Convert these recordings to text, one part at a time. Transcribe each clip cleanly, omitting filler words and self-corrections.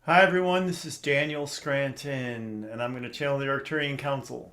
Hi everyone, this is Daniel Scranton, and I'm going to channel the Arcturian Council.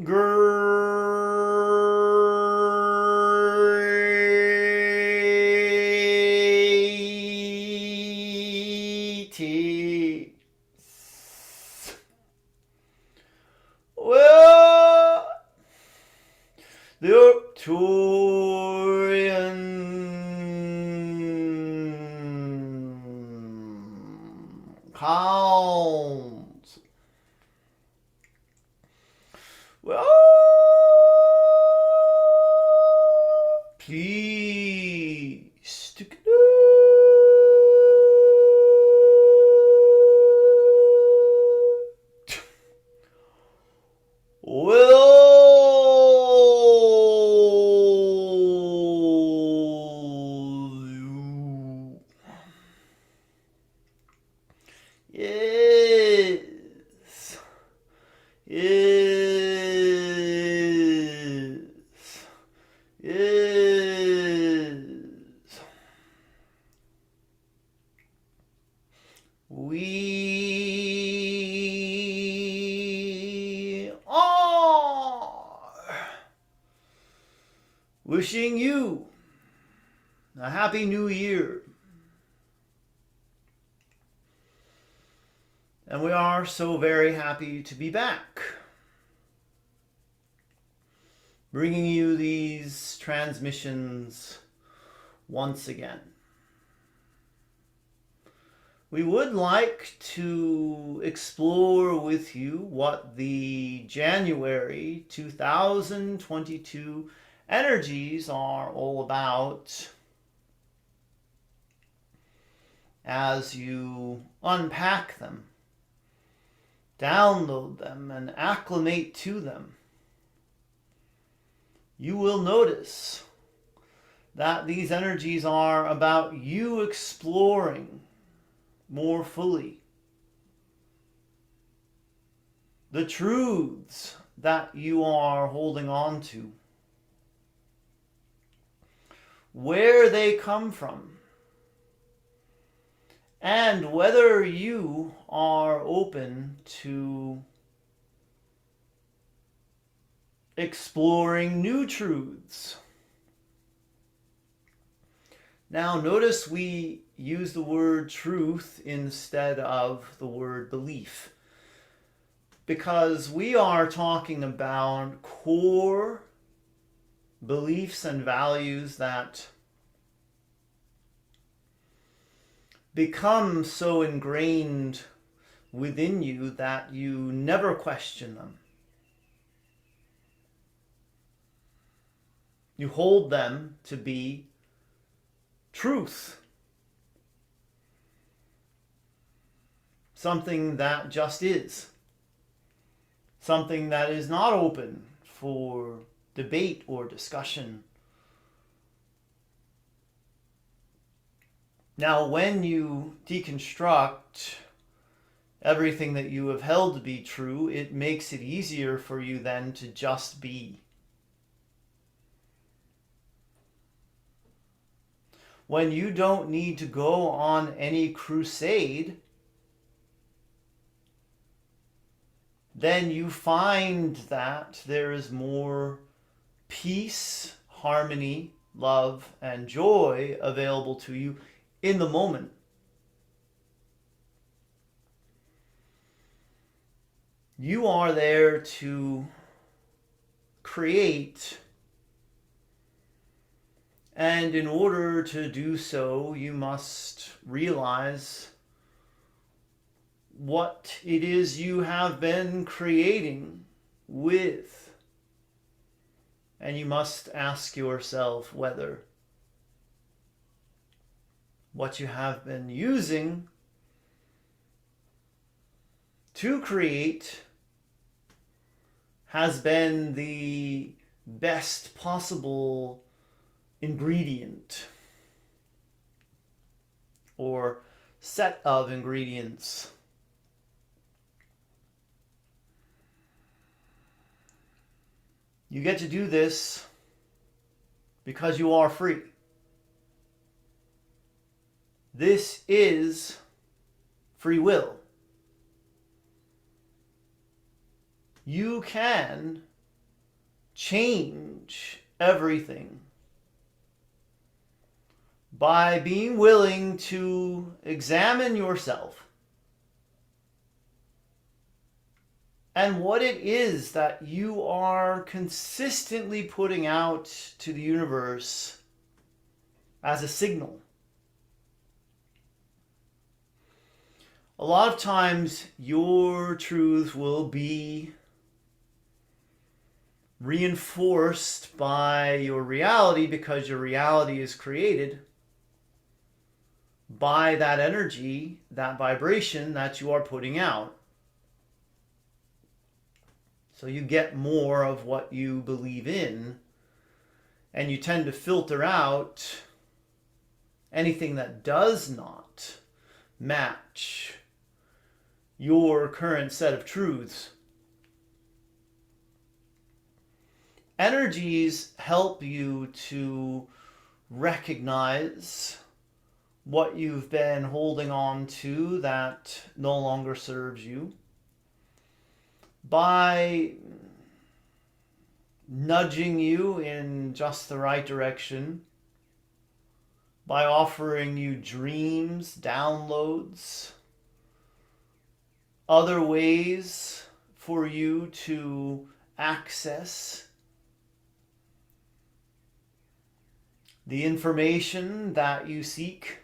Greetings. Well, the Arcturian Council. Well, please stick it out. Yes. Yes. Yes. We are wishing you a happy new year. And we are so very happy to be back, bringing you these transmissions once again. We would like to explore with you what the January 2022 energies are all about as you unpack them, download them, and acclimate to them. You will notice that these energies are about you exploring more fully the truths that you are holding on to, where they come from, and whether you are open to exploring new truths. Now, notice we use the word truth instead of the word belief, because we are talking about core beliefs and values that become so ingrained within you that you never question them. You hold them to be truth. Something that just is. Something that is not open for debate or discussion. Now, when you deconstruct everything that you have held to be true, it makes it easier for you then to just be. When you don't need to go on any crusade, then you find that there is more peace, harmony, love, and joy available to you in the moment. You are there to create, and in order to do so, you must realize what it is you have been creating with. And you must ask yourself whether what you have been using to create has been the best possible ingredient or set of ingredients. You get to do this because you are free. This is free will. You can change everything by being willing to examine yourself and what it is that you are consistently putting out to the universe as a signal. A lot of times your truth will be reinforced by your reality because your reality is created by that energy, that vibration that you are putting out. So you get more of what you believe in, and you tend to filter out anything that does not match your current set of truths. Energies help you to recognize what you've been holding on to that no longer serves you by nudging you in just the right direction, by offering you dreams, downloads, other ways for you to access the information that you seek.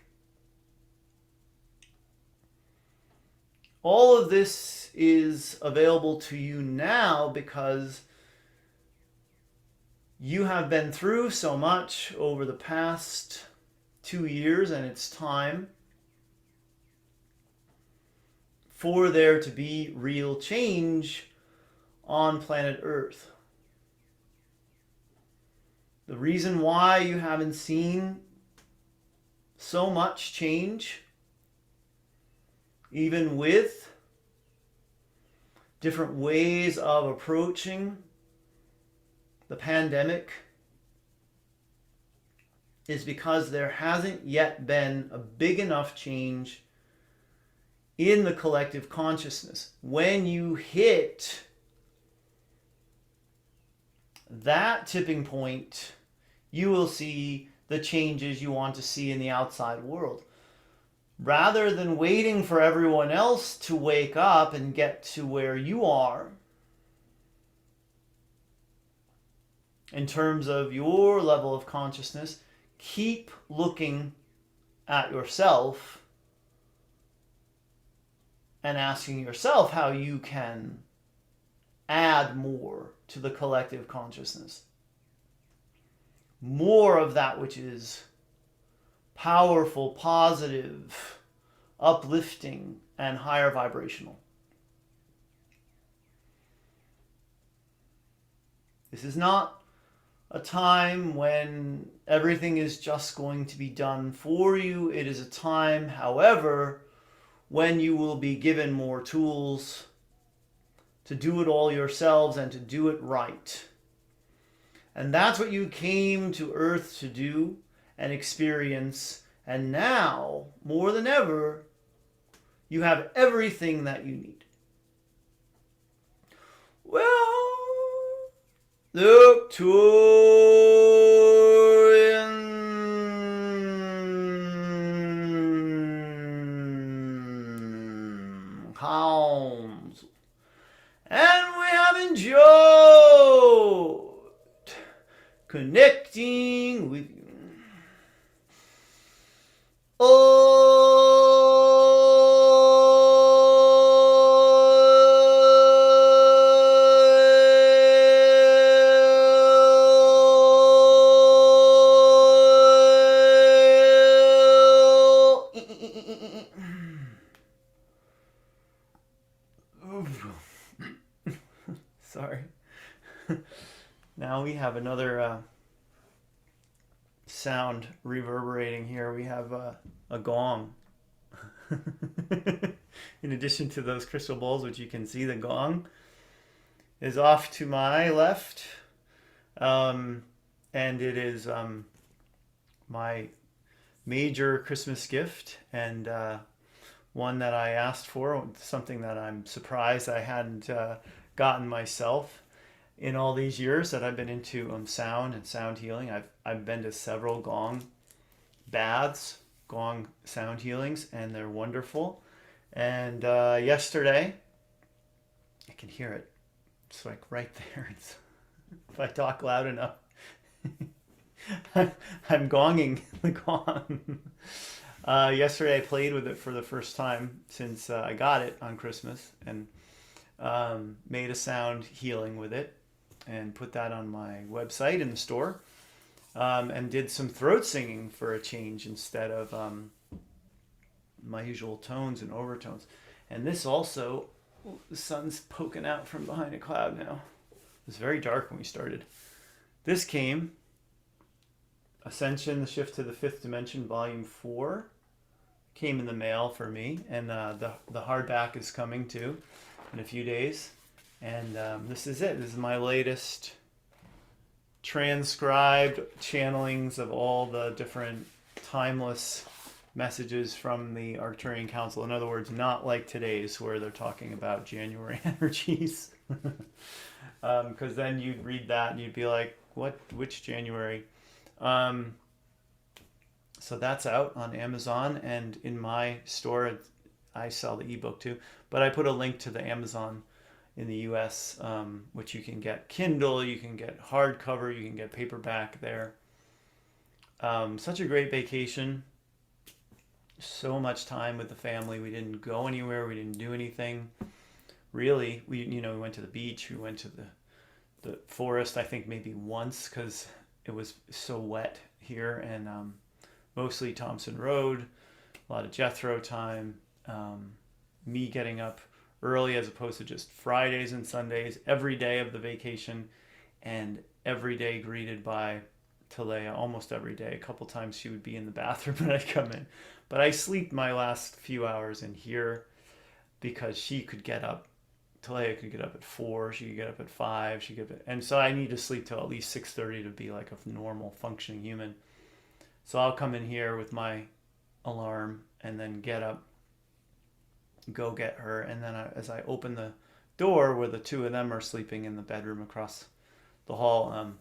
All of this is available to you now because you have been through so much over the past 2 years, and it's time for there to be real change on planet Earth. The reason why you haven't seen so much change, even with different ways of approaching the pandemic, is because there hasn't yet been a big enough change in the collective consciousness. When you hit that tipping point, you will see the changes you want to see in the outside world. Rather than waiting for everyone else to wake up and get to where you are in terms of your level of consciousness, keep looking at yourself and asking yourself how you can add more to the collective consciousness. More of that which is powerful, positive, uplifting, and higher vibrational. This is not a time when everything is just going to be done for you. It is a time, however, when you will be given more tools to do it all yourselves and to do it right. And that's what you came to Earth to do and experience. And now, more than ever, you have everything that you need. Well, the Arcturian Council. And we have enjoyed connecting with you. Sorry. Now we have another sound reverberating here. We have a gong. In addition to those crystal bowls, which you can see, the gong is off to my left. And it is my major Christmas gift, and one that I asked for, something that I'm surprised I hadn't gotten myself in all these years that I've been into sound and sound healing. I've been to several gong baths, gong sound healings, and they're wonderful. And yesterday, I can hear it. It's like right there. If I talk loud enough, I'm gonging the gong. Yesterday I played with it for the first time since I got it on Christmas, and made a sound healing with it and put that on my website in the store, and did some throat singing for a change instead of my usual tones and overtones. And this also, the sun's poking out from behind a cloud now. It was very dark when we started. This came, Ascension, the Shift to the Fifth Dimension, Volume 4, came in the mail for me, and the hardback is coming too in a few days. And this is it. This is my latest transcribed channelings of all the different timeless messages from the Arcturian Council. In other words, not like today's where they're talking about January energies. Because then you'd read that and you'd be like, what? Which January? So that's out on Amazon, and in my store, I sell the ebook too. But I put a link to the Amazon in the US, which you can get Kindle, you can get hardcover, you can get paperback there. Such a great vacation. So much time with the family. We didn't go anywhere. We didn't do anything. Really, we went to the beach. We went to the forest, I think maybe once, because it was so wet here, and mostly Thompson Road, a lot of Jethro time, me getting up early as opposed to just Fridays and Sundays, every day of the vacation, and every day greeted by Talea, almost every day. A couple times she would be in the bathroom when I'd come in. But I sleep my last few hours in here because she could get up. Talea could get up at 4, she could get up at 5, and so I need to sleep till at least 6:30 to be like a normal functioning human. So I'll come in here with my alarm and then get up, go get her, and then as I open the door where the two of them are sleeping in the bedroom across the hall,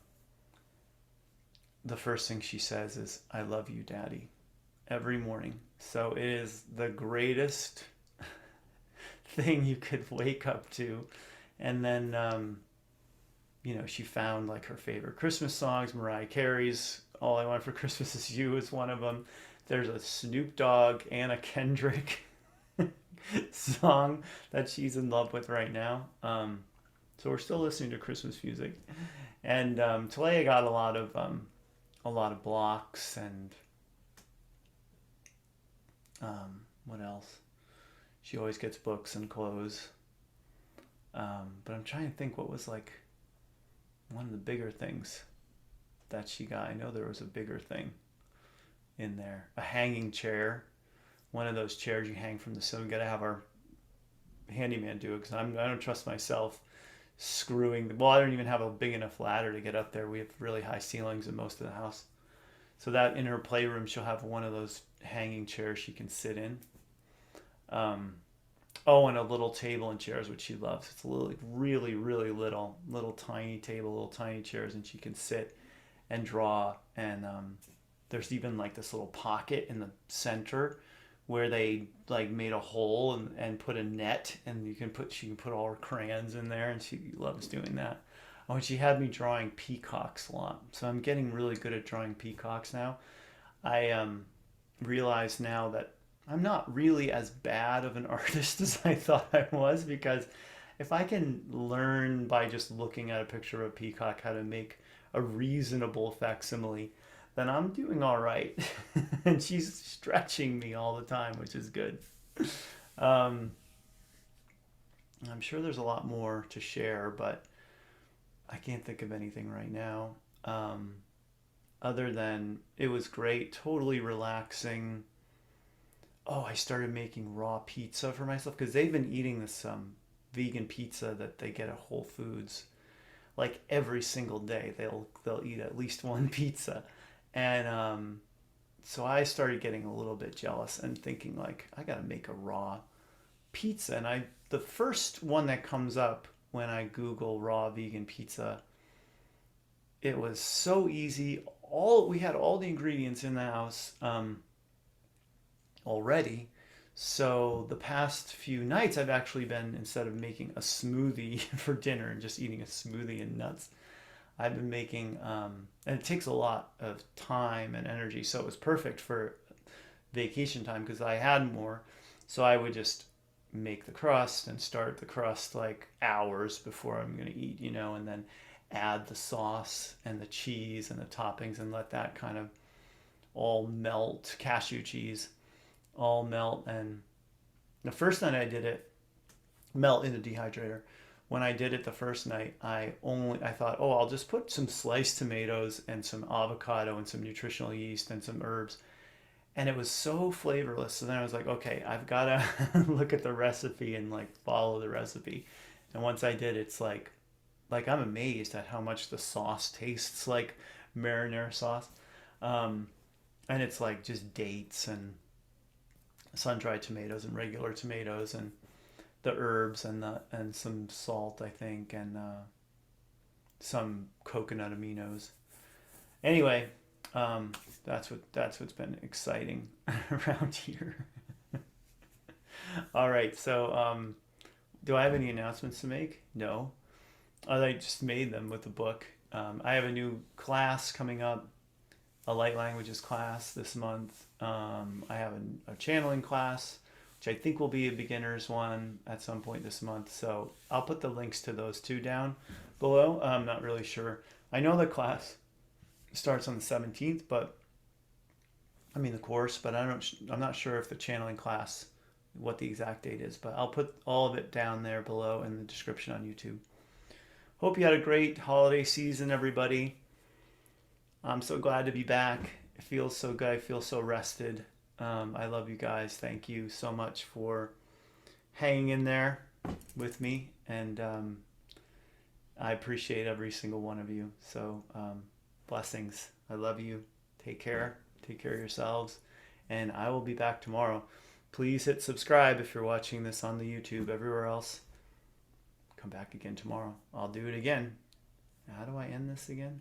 the first thing she says is, "I love you, Daddy," every morning. So it is the greatest thing you could wake up to. And then she found like her favorite Christmas songs. Mariah Carey's "All I Want for Christmas Is You" is one of them. There's a Snoop Dogg, Anna Kendrick song that she's in love with right now. So we're still listening to Christmas music. And Talea got a lot of blocks and What else? She always gets books and clothes. But I'm trying to think what was like one of the bigger things that she got. I know there was a bigger thing in there. A hanging chair. One of those chairs you hang from the ceiling. We got to have our handyman do it because I don't trust myself screwing. Well, I don't even have a big enough ladder to get up there. We have really high ceilings in most of the house. So that in her playroom, she'll have one of those hanging chairs she can sit in. Oh, and a little table and chairs, which she loves. It's a little, really, really little tiny table, little tiny chairs, and she can sit and draw. And there's even like this little pocket in the center where they like made a hole and put a net, and she can put all her crayons in there, and she loves doing that. Oh, and she had me drawing peacocks a lot, so I'm getting really good at drawing peacocks now. I realize now that I'm not really as bad of an artist as I thought I was, because if I can learn by just looking at a picture of a peacock how to make a reasonable facsimile, then I'm doing all right. And she's stretching me all the time, which is good. I'm sure there's a lot more to share, but I can't think of anything right now. Other than it was great, totally relaxing. Oh, I started making raw pizza for myself because they've been eating this vegan pizza that they get at Whole Foods like every single day. They'll eat at least one pizza, and so I started getting a little bit jealous and thinking like I gotta make a raw pizza. And the first one that comes up when I Google raw vegan pizza, it was so easy. We had all the ingredients in the house already. So the past few nights I've actually been, instead of making a smoothie for dinner and just eating a smoothie and nuts, I've been making, and it takes a lot of time and energy. So it was perfect for vacation time because I had more. So I would just make the crust and start the crust like hours before I'm going to eat, and then add the sauce and the cheese and the toppings and let that kind of all melt, cashew cheese all melt. And the first night I did it, melt in the dehydrator. When I did it the first night, I thought, oh, I'll just put some sliced tomatoes and some avocado and some nutritional yeast and some herbs. And it was so flavorless. So then I was like, okay, I've got to look at the recipe and like follow the recipe. And once I did, it's like I'm amazed at how much the sauce tastes like marinara sauce. And it's like just dates and sun-dried tomatoes and regular tomatoes and the herbs and some salt, I think, and some coconut aminos. Anyway, that's what's been exciting around here. All right, so do I have any announcements to make? No. I just made them with the book. I have a new class coming up, a light languages class this month. I have a channeling class, which I think will be a beginner's one at some point this month. So I'll put the links to those two down below. I'm not really sure. I know the class starts on the 17th, but I mean the course, but I'm not sure if the channeling class, what the exact date is, but I'll put all of it down there below in the description on YouTube. Hope you had a great holiday season, everybody. I'm so glad to be back. It feels so good. I feel so rested. I love you guys. Thank you so much for hanging in there with me, and I appreciate every single one of you. So blessings. I love you. Take care. Take care of yourselves, and I will be back tomorrow. Please hit subscribe if you're watching this on the YouTube. Everywhere else, come back again tomorrow. I'll do it again. How do I end this again?